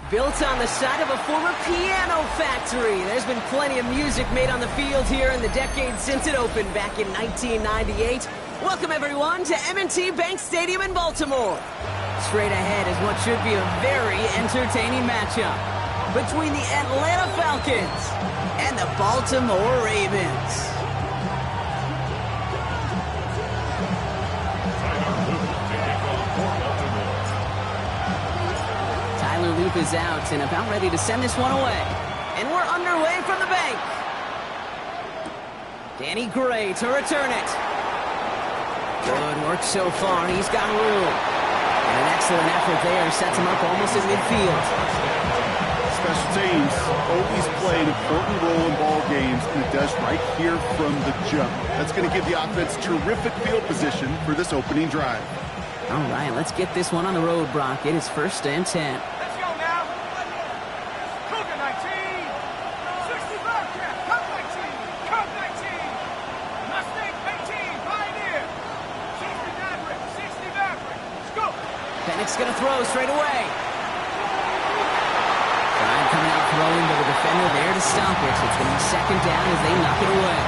Built on the side of a former piano factory, there's been plenty of music made on the field here in the decades since it opened back in 1998. Welcome, everyone, to M&T Bank Stadium in Baltimore. Straight ahead is what should be a very entertaining matchup between the Atlanta Falcons and the Baltimore Ravens. Loop is out and about ready to send this one away. And we're underway from the bank. Danny Gray to return it. Good work so far. He's got room. And an excellent effort there sets him up almost in midfield. Special teams always play an important role in ball games, and it does right here from the jump. That's going to give the offense terrific field position for this opening drive. All right, let's get this one on the road, Brock. It is 1st and 10. Penix going to throw straight away. Brian coming out throwing, but a defender there to stop it. It's going to be 2nd down as they knock it away.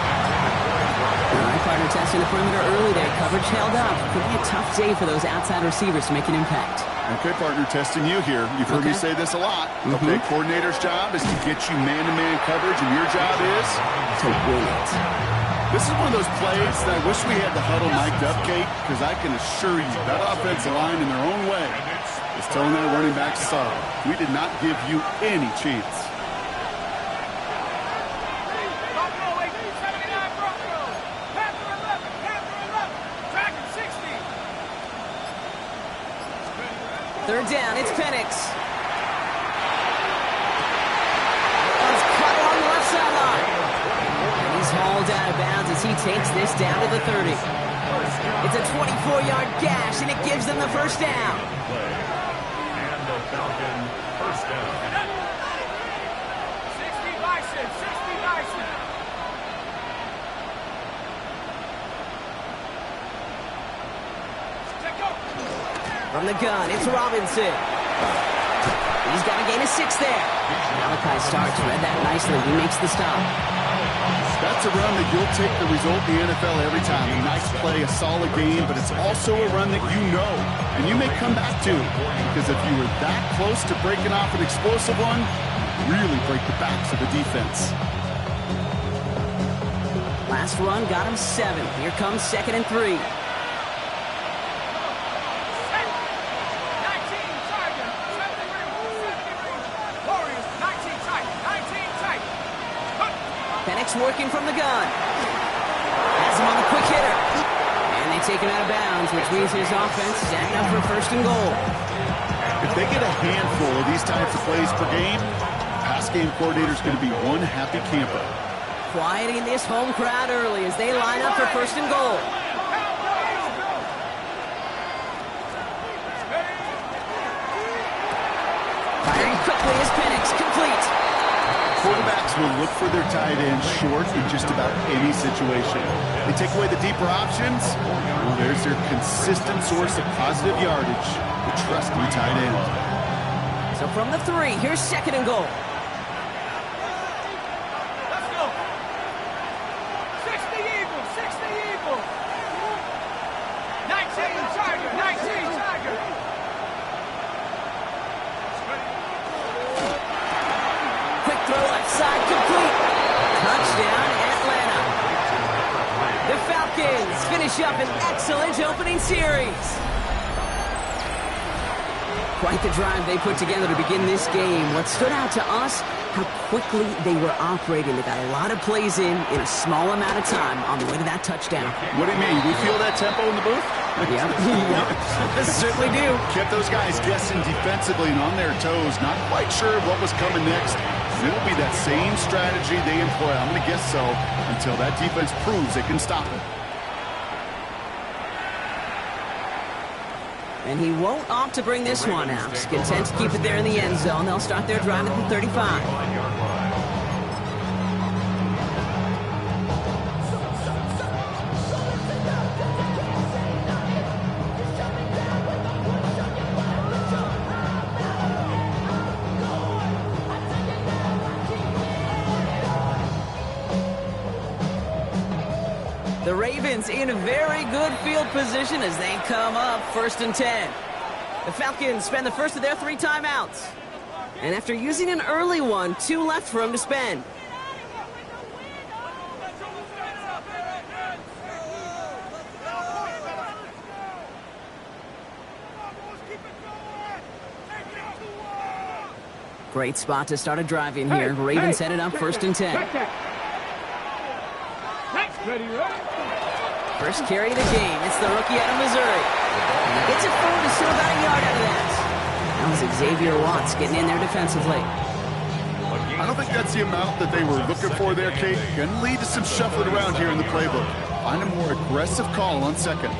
All right, partner testing the perimeter early there. Coverage held up. Could be a tough day for those outside receivers to make an impact. Okay, partner, testing you here. You've heard me say this a lot. Okay, coordinator's job is to get you man-to-man coverage, and your job is to win it. This is one of those plays that I wish we had the huddle mic'd up, Kate, because I can assure you that offensive line in their own way is telling that running back, sorry, we did not give you any chance. Third down, it's Penix. He's cut along the left sideline. And he's hauled out of bounds as he takes this down to the 30. It's a 24-yard gash, and it gives them the 1st down. And the Falcon 1st down. 60 Bison, 60 Bison. From the gun, it's Robinson. He's got a gain of 6 there. Malachi Starks read that nicely. He makes the stop. That's a run that you'll take the result in the NFL every time. A nice play, a solid game, but it's also a run that you know and you may come back to. Because if you were that close to breaking off an explosive one, really break the backs of the defense. Last run got him 7. Here comes 2nd and 3. Penix working from the gun. Has him on the quick hitter. And they take him out of bounds, which means his offense setting up for 1st and goal. If they get a handful of these types of plays per game, pass game coordinator's going to be one happy camper. Quieting this home crowd early as they line up for 1st and goal. Firing quickly is Penix, complete. Quarterbacks will look for their tight end short in just about any situation. They take away the deeper options. Well, there's their consistent source of positive yardage, the trusty tight end. So from the 3, here's 2nd and goal. Let's go. 60 Eagles, 60 Eagles. 19 Tiger, 19 Tiger. Throw left side, complete. Touchdown, Atlanta. The Falcons finish up an excellent opening series. Quite the drive they put together to begin this game. What stood out to us, how quickly they were operating. They got a lot of plays in a small amount of time on the way to that touchdown. What do you mean? We feel that tempo in the booth? Yeah, yep. Certainly do. Kept those guys guessing defensively and on their toes, not quite sure what was coming next. It will be that same strategy they employ, I'm going to guess so, until that defense proves it can stop it. And he won't opt to bring this one out. He's content to keep it there in the end zone. They'll start their drive at the 35. The Ravens in a very good field position as they come up 1st and 10. The Falcons spend the first of their 3 timeouts. And after using an early one, 2 left for them to spend. Great spot to start a drive in here. Ravens headed up 1st and 10. First carry of the game. It's the rookie out of Missouri. And he gets it forward to still about a yard out of that. That was Xavier Watts getting in there defensively. I don't think that's the amount that they were looking for there, Kate. Going to lead to some shuffling around here in the playbook. Find a more aggressive call on second.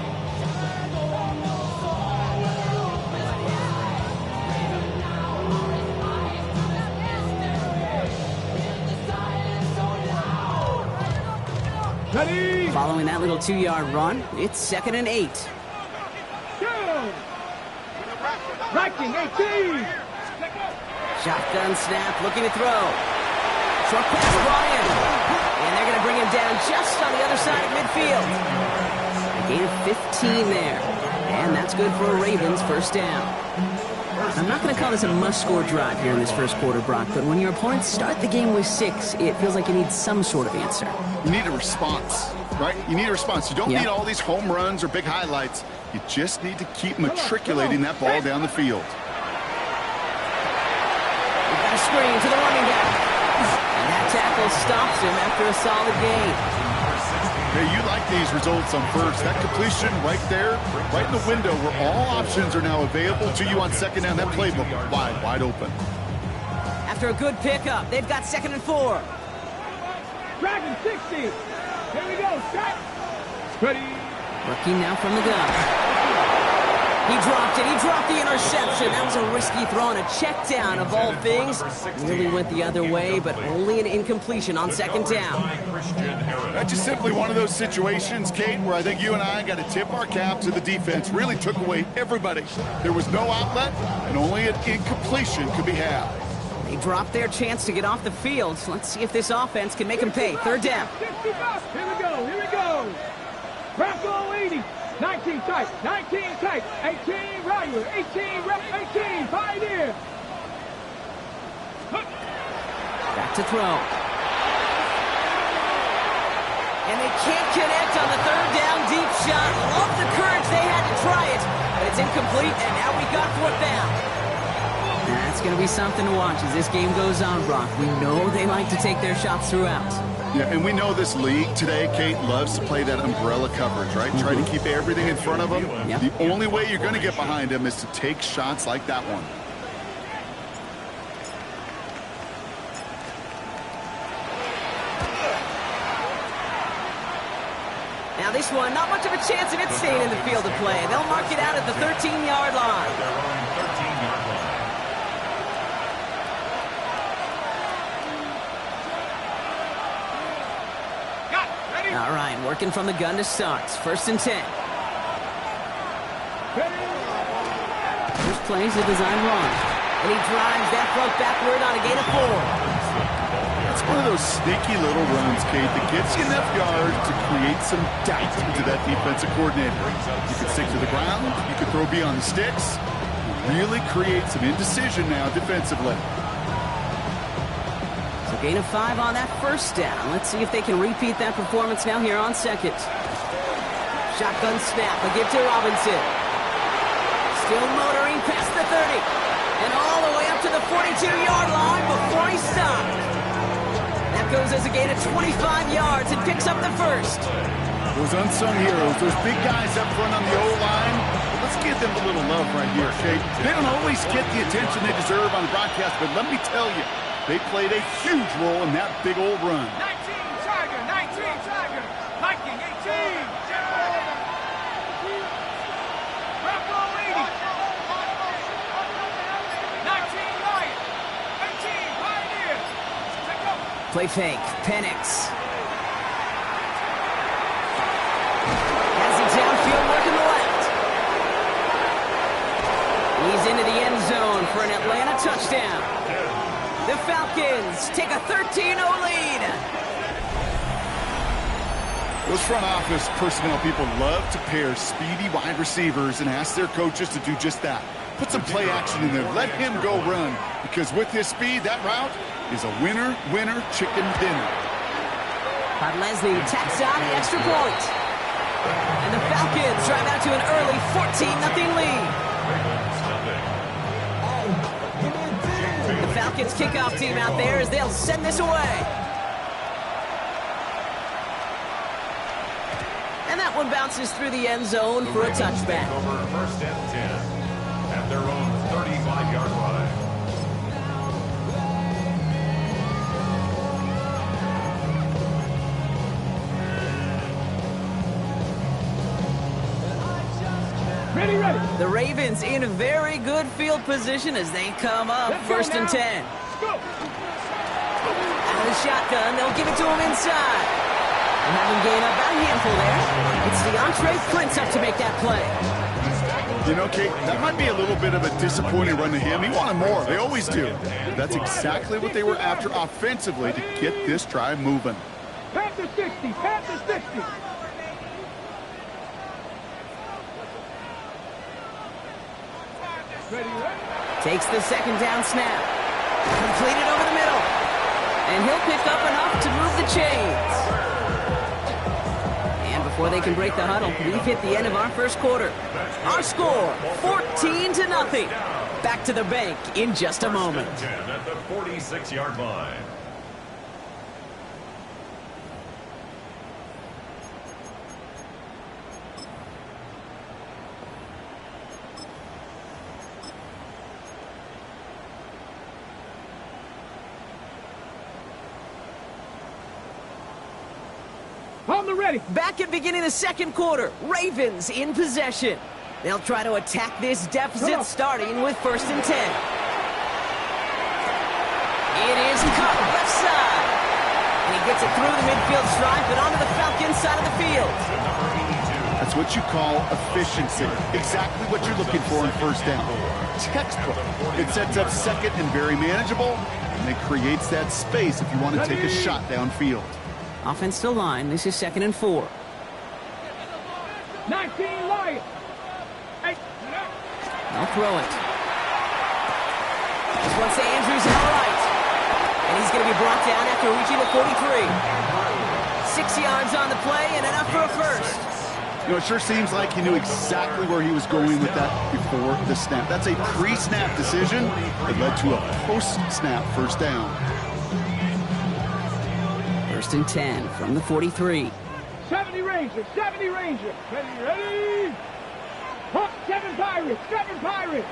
Ready? Following that little 2-yard run, it's 2nd and 8. Ranking 18. Shotgun snap, looking to throw. Short pass brought in. And they're going to bring him down just on the other side of midfield. A gain of 15 there. And that's good for a Ravens first down. I'm not going to call this a must-score drive here in this first quarter, Brock, but when your opponents start the game with 6, it feels like you need some sort of answer. You need a response, right? You need a response. You don't need all these home runs or big highlights. You just need to keep matriculating that ball down the field. We've got a screen to the running back. And that tackle stops him after a solid gain. Hey, you like these results on first. That completion right there, right in the window where all options are now available to you on second down. That playbook wide open. After a good pickup, they've got 2nd and 4. Dragon 60. Here we go. Set. Ready. Rookie now from the gun. He dropped it. He dropped the interception. That was a risky throw and a check down of all things. Really went the other way, but only an incompletion on 2nd down. That's just simply one of those situations, Kate, where I think you and I got to tip our cap to the defense. Really took away everybody. There was no outlet, and only an incompletion could be had. They dropped their chance to get off the field. So let's see if this offense can make them pay. 3rd down. Here we go. Here we go. Bronco 80. 19 tight. 19 tight. 18 Ryder. 18 rep. 18 Pioneer. Back to throw. And they can't connect on the 3rd down deep shot. Love the courage they had to try it, but it's incomplete, and now we got 4th down. That's going to be something to watch as this game goes on, Brock. We know they like to take their shots throughout. Yeah, and we know this league today, Kate, loves to play that umbrella coverage, right? Try to keep everything in front of them. Yep. The only way you're going to get behind them is to take shots like that one. Now this one, not much of a chance of it staying in the field of play. They'll mark it out at the 13-yard line. All right, working from the gun to start. 1st and 10. First play's a design run. And he drives that throw backward on a gain of 4. It's one of those sneaky little runs, Kate, that gets you enough yards to create some doubt into that defensive coordinator. You can stick to the ground. You can throw beyond the sticks. Really create some indecision now defensively. So gain of 5 on that 1st down. Let's see if they can repeat that performance now here on 2nd. Shotgun snap. A give to Robinson. Still motoring past the 30. And all the way up to the 42-yard line before he stopped. That goes as a gain of 25 yards and picks up the 1st. Those unsung heroes, those big guys up front on the O-line, let's give them a little love right here, Kate. They don't always get the attention they deserve on the broadcast, but let me tell you, they played a huge role in that big old run. 19 Tiger. 19 Tiger. Viking 18. Bronco 80. Play fake. Penix. Has it downfield, working the left. He's into the end zone for an Atlanta touchdown. The Falcons take a 13-0 lead. Those front office personnel people love to pair speedy wide receivers and ask their coaches to do just that. Put some play action in there. Let him go run. Because with his speed, that route is a winner, chicken dinner. Leslie tacks on the extra point. And the Falcons drive out to an early 14-0 lead. The Falcons kickoff team out there as they'll send this away. And that one bounces through the end zone for a touchback. Over 1st and 10 at their own 35-yard line. Ready, ready. The Ravens in a very good field position as they come up. Let's go 1st and 10. Let's go. Out of the shotgun, they'll give it to him inside. And having gained up about a handful there, it's DeAndre Prince up to make that play. You know, Kate, that might be a little bit of a disappointing run to him. He wanted more. They always do. That's exactly what they were after offensively to get this drive moving. Panther 60. Panther 60. Ready, ready. Takes the second down snap. Completed over the middle. And he'll pick up enough to move the chains. And before they can break the huddle, we've hit the end of our first quarter. Our score, 14-0. Back to the bank in just a moment. 10 at the 46-yard line. On the ready. Back at beginning of the second quarter, Ravens in possession. They'll try to attack this deficit starting with 1st and 10. It is caught left side. And he gets it through the midfield stripe and onto the Falcons side of the field. That's what you call efficiency. Exactly what you're looking for in 1st down. Textbook. It sets up second and very manageable, and it creates that space if you want to take a shot downfield. Offense to line. This is 2nd and 4. 19 Lions. Hey. They'll throw it. This one's to Andrews on the right. And he's going to be brought down after reaching the 43. 6 yards on the play and enough for a first. You know, it sure seems like he knew exactly where he was going with that before the snap. That's a pre-snap decision that led to a post-snap 1st down. 1st and 10 from the 43. 70 Rangers. 70 Rangers. Ready, ready. Hawk, 7 Pirates. 7 Pirates.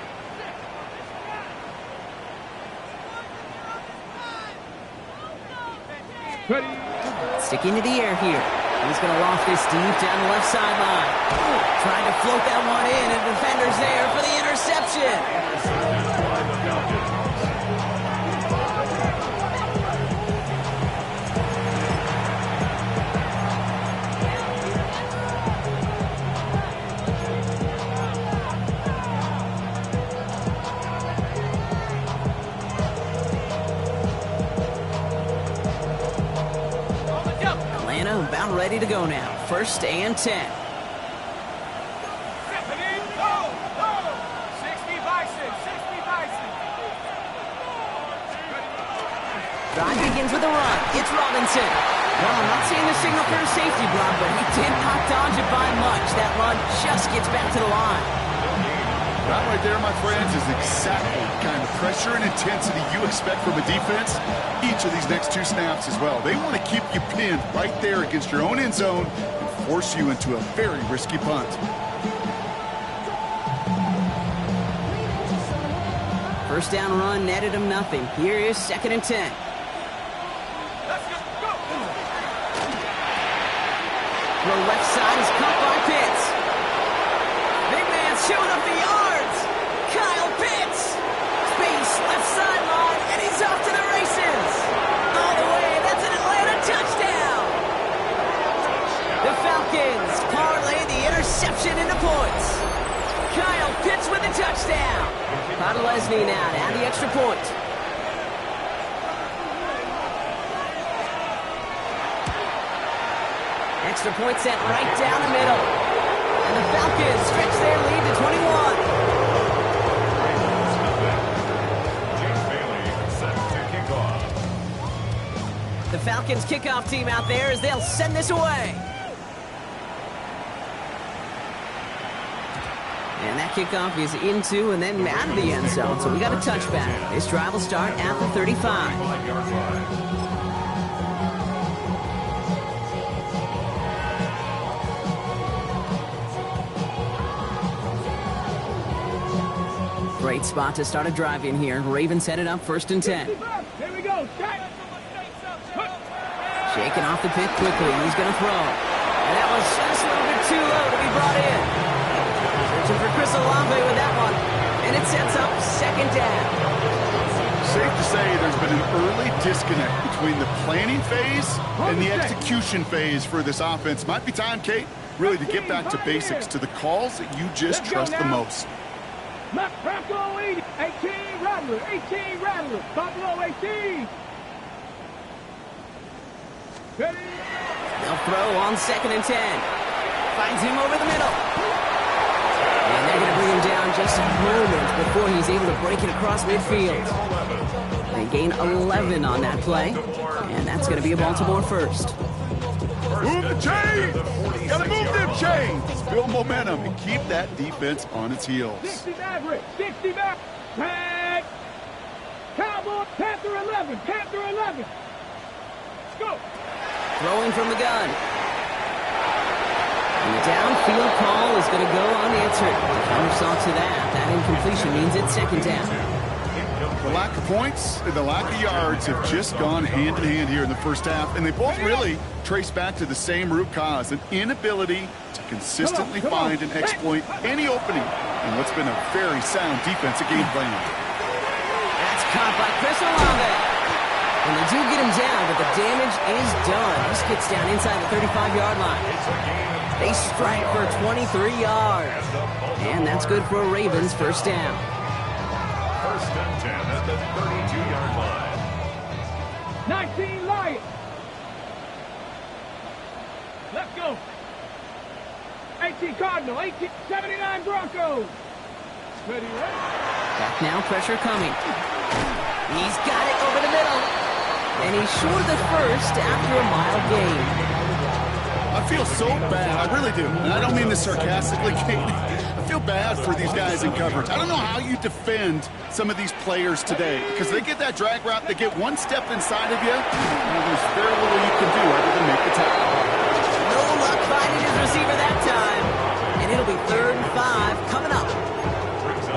Ready. Sticking to the air here. He's going to loft this deep down the left sideline. Trying to float that one in, and defender's there for the interception. About ready to go now. 1st and 10. 60 Bison. 60 Bison. Drive begins with a run. It's Robinson. Well, I'm not seeing the signal for a safety block, but he did not dodge it by much. That run just gets back to the line. That right there, my friends, is exactly the kind of pressure and intensity you expect from a defense each of these next 2 snaps as well. They want to keep you pinned right there against your own end zone and force you into a very risky punt. First down run netted him nothing. Here is 2nd and 10. Let's go. The left side is caught by Pitts. Big man showing up the yards. Kyle Pitts. Space left sideline, and he's off to the races. All the way, that's Podolesny now to add the extra point. Extra point set right down the middle. And the Falcons stretch their lead to 21. James Bailey set to kick off. The Falcons kickoff team out there as they'll send this away. And that kickoff is into and then out of the end zone. So we got a touchback. This drive will start at the 35. 5-yard line. Great spot to start a drive in here. Ravens set it up 1st and 10. Here we go. Shaking off the pick quickly. He's going to throw. And that was just a little bit too low to be brought in. Searching for Chris Olave with that one. And it sets up 2nd down. Safe to say there's been an early disconnect between the planning phase and the execution phase for this offense. Might be time, Kate, really to get back to basics, to the calls that you just trust the most. Bronco 80, 18 Rattler, 18 Rattler, Buffalo 18. They'll throw on 2nd and 10. Finds him over the middle. And they're going to bring him down just a moment before he's able to break it across midfield. They gain 11 on that play. And that's going to be a Baltimore first. Move the chains! Gotta move them chains! Build momentum and keep that defense on its heels. 60 Maverick, 60 Maverick. Tag. Cowboy, Panther 11, Panther 11. Let's go. Throwing from the gun. And the downfield call is going to go unanswered. Countersaw to that. That incompletion means it's 2nd down. The lack of points and the lack of yards have just gone hand in hand here in the first half, and they both really trace back to the same root cause, an inability to consistently find and exploit any opening in what's been a very sound defensive game plan. That's caught by Chris Olave. And they do get him down, but the damage is done. This gets down inside the 35-yard line. They strike for 23 yards. And that's good for a Ravens 1st down. 1st and 10 at the 32-yard line. 19 Lions. Let's go. 18 Cardinal, 18, 79 Broncos. Ready, right? Back now, pressure coming. He's got it over the middle. And he's short of the first after a mild gain. I feel so bad. I really do. And I don't mean this sarcastically, Kate. I feel bad for these guys in coverage. I don't know how you defend some of these players today, because they get that drag route, they get one step inside of you, and there's very little you can do other than make the tackle. No luck finding his receiver that time. And it'll be 3rd and 5 coming up.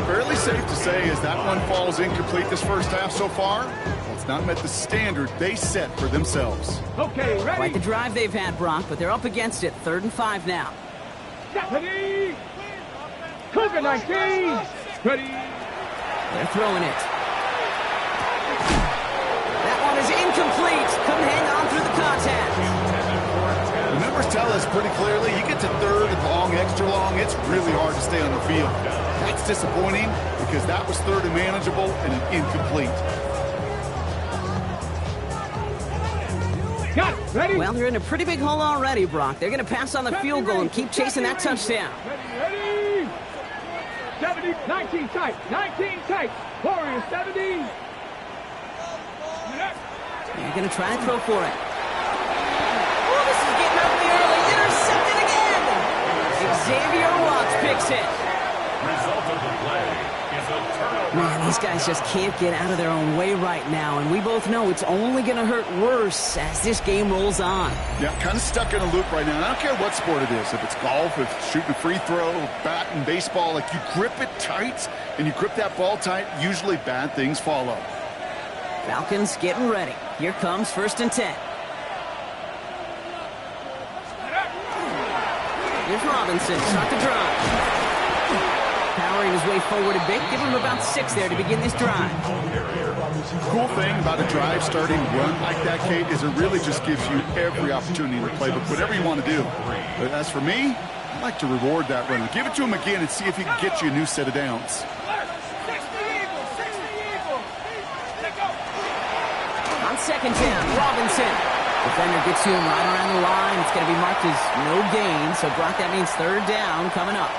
Fairly safe to say as that one falls incomplete this first half so far, well, it's not met the standard they set for themselves. Okay, ready? Quite the drive they've had, Brock, but they're up against it. 3rd and 5 now. Ready? Cougar 19. Ready? They're throwing it. That one is incomplete. Couldn't hang on through the contact. The numbers tell us pretty clearly, you get to 3rd and long, extra long, it's really hard to stay on the field. That's disappointing because that was 3rd and manageable and an incomplete. Got it. Ready? Well, they're in a pretty big hole already, Brock. They're going to pass on the field goal and keep chasing that touchdown. Ready? 70, 19 tight, 19 tight. Warriors 70. They're going to try and throw for it. Oh, this is getting ugly early. Intercepted again. Xavier Watts picks it. Result of the play is a turnover. Man, these guys just can't get out of their own way right now, and we both know it's only going to hurt worse as this game rolls on. Yeah, kind of stuck in a loop right now. And I don't care what sport it is. If it's golf, if it's shooting a free throw, bat and baseball, like you grip it tight and you grip that ball tight, usually bad things follow. Falcons getting ready. Here comes 1st and 10. Here's Robinson, start the drive. Powering his way forward a bit. Give him about 6 there to begin this drive. Cool thing about a drive starting run like that, Kate, is it really just gives you every opportunity to play, but whatever you want to do. But as for me, I like to reward that runner. Give it to him again and see if he can get you a new set of downs. On second down, Robinson. Defender gets to him right around the line. It's going to be marked as no gain. So, Brock, that means third down coming up.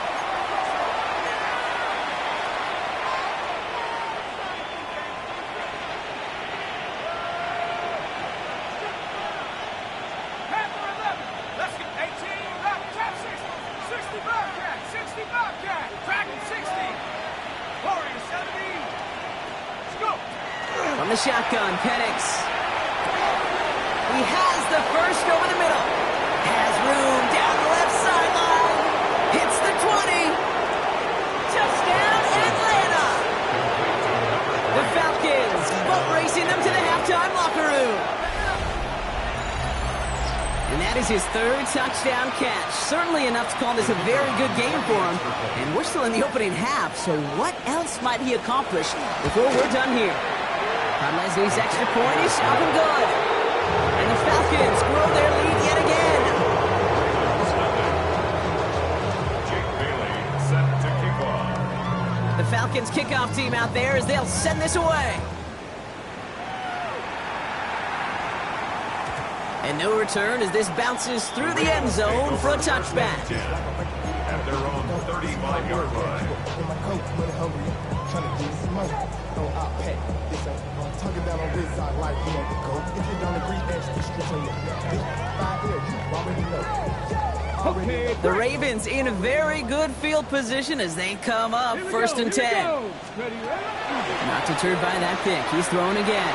From the shotgun, Penix. He has the first over the middle. Has room down the left sideline. Hits the 20. Touchdown, Atlanta. The Falcons boat racing them to the halftime locker room. And that is his third touchdown catch. Certainly enough to call this a very good game for him. And we're still in the opening half, so what else might he accomplish before we're done here? Leslie's extra point is up and good. And the Falcons grow their lead yet again. Jake Bailey set to kick off. The Falcons kickoff team out there as they'll send this away. And no return as this bounces through the end zone for a touchback. At their own 35-yard line. The Ravens in a very good field position as they come up first and 10. Not deterred by that pick. He's throwing again.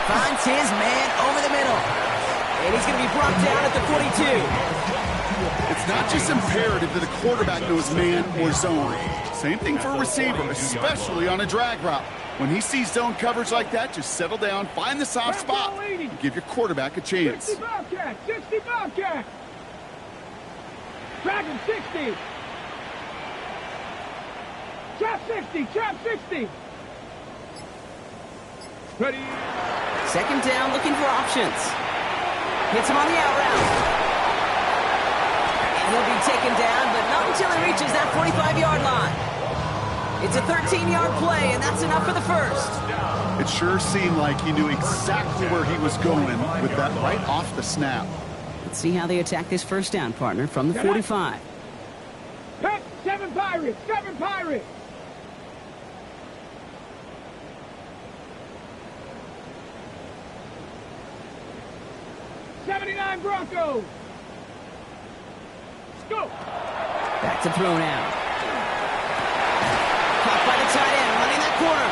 Finds his man over the middle. And he's going to be brought down at the 42. It's not just imperative that a quarterback knows man or zone. Same thing for a receiver, especially on a drag route. When he sees zone coverage like that, just settle down, find the soft spot, and give your quarterback a chance. 60 Bobcat, 60 Bobcat. Dragon 60. Trap 60, trap 60. Ready. Second down, looking for options. Hits him on the out route. And he'll be taken down, but not until he reaches that 45-yard line. It's a 13-yard play, and that's enough for the first. It sure seemed like he knew exactly where he was going with that right off the snap. Let's see how they attack this first down, partner, from the 45. Pet, 7 Pirates, 7 Pirates. '79 Broncos. Let's go. Back to throw now. Caught by the tight end, running that corner.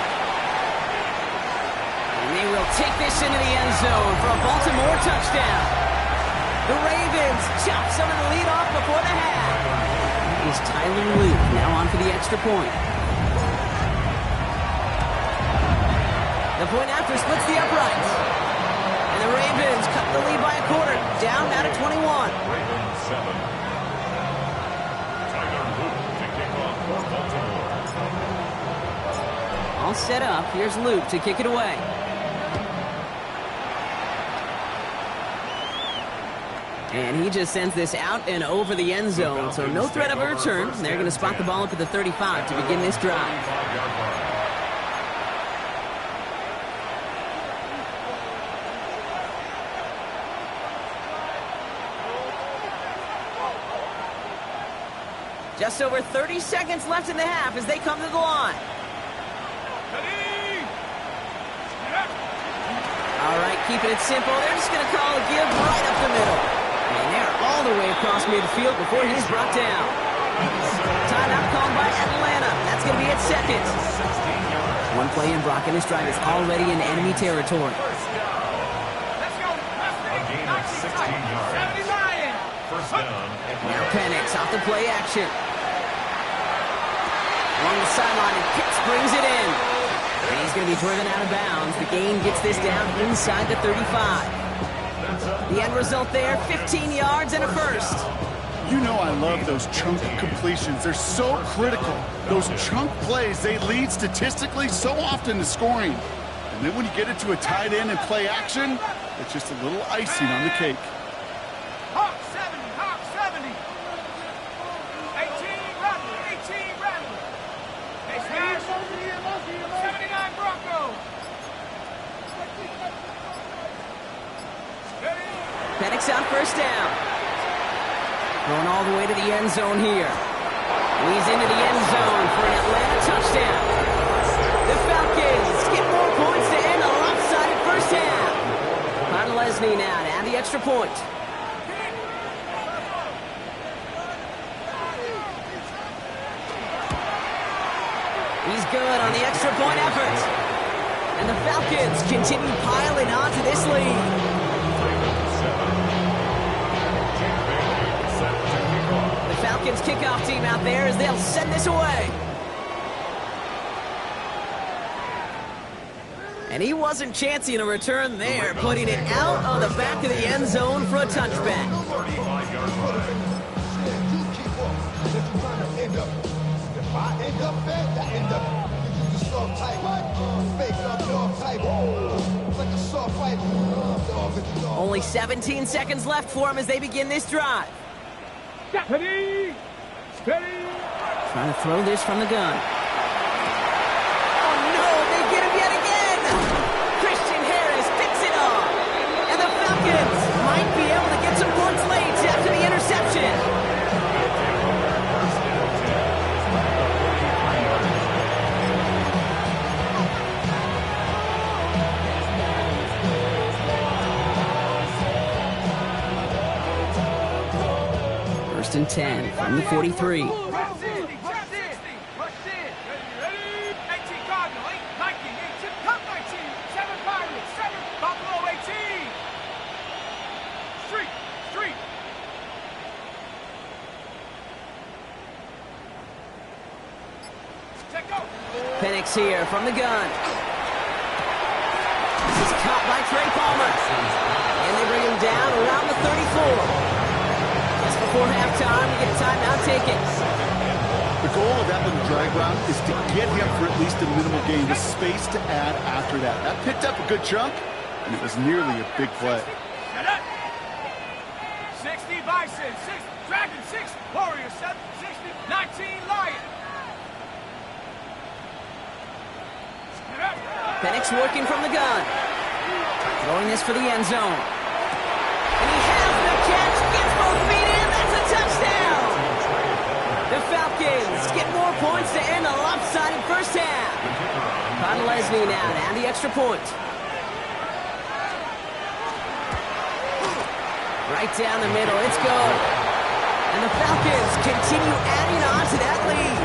And they will take this into the end zone for a Baltimore touchdown. The Ravens chop some of the lead off before the half. Is Tyler Luke now on for the extra point. The point after splits the uprights. And the Ravens cut the lead by a quarter, down out of 21. Ravens 7. Tyler Luke to kick off for Baltimore. All set up. Here's Luke to kick it away. And he just sends this out and over the end zone, so no threat of a return. They're going to spot the ball up at the 35 to begin this drive. Just over 30 seconds left in the half as they come to the line. All right, keeping it simple. They're just going to call a give right up the middle. And they're all the way across midfield before he's brought down. Timeout called by Atlanta. That's going to be at second. One play in Brock, and his drive is already in enemy territory. A gain of 16 yards. First down. Now Penix off the play action. Along the sideline, and Pitts brings it in. And he's going to be driven out of bounds. The gain gets this down inside the 35. The end result there, 15 yards and a first. You know I love those chunk completions. They're so critical. Those chunk plays, they lead statistically so often to scoring. And then when you get into a tight end and play action, it's just a little icing on the cake. Hawk 70, Hawk 70. 18 Rattler, 18 Rattler. They smash. 79 Broncos. Penix on first down. Going all the way to the end zone here. And he's into the end zone for an Atlanta touchdown. The Falcons get more points to end a lopsided first half. Lesney now to add the extra point. He's good on the extra point effort. And the Falcons continue piling onto this lead. The Falcons kickoff team out there as they'll send this away. And he wasn't chancing a return there, putting it out on the back of the end zone for a touchback. Only 17 seconds left for him as they begin this drive. Steady! Steady! Trying to throw this from the gun. Oh no, they get him yet again! Christian Harris picks it off. And the Falcons might be able to get some points late after the interception. First and 10 from the 43. Penix here from the gun. This is caught by Trey Palmer. And they bring him down around the 34. Just before halftime, we get a timeout taken. The goal of that little drag route is to get him for at least a minimal gain, with space to add after that. That picked up a good chunk, and it was nearly a big play. 60 Bison, 6 Dragon, 6 Warrior, 7, 60, 19 Lion. Penix working from the gun. Throwing this for the end zone. And he has the catch, gets both feet in, that's a touchdown! The Falcons get more points to end a lopsided first half. Lesney now to add the extra point. Right down the middle, it's good. And the Falcons continue adding on to that lead.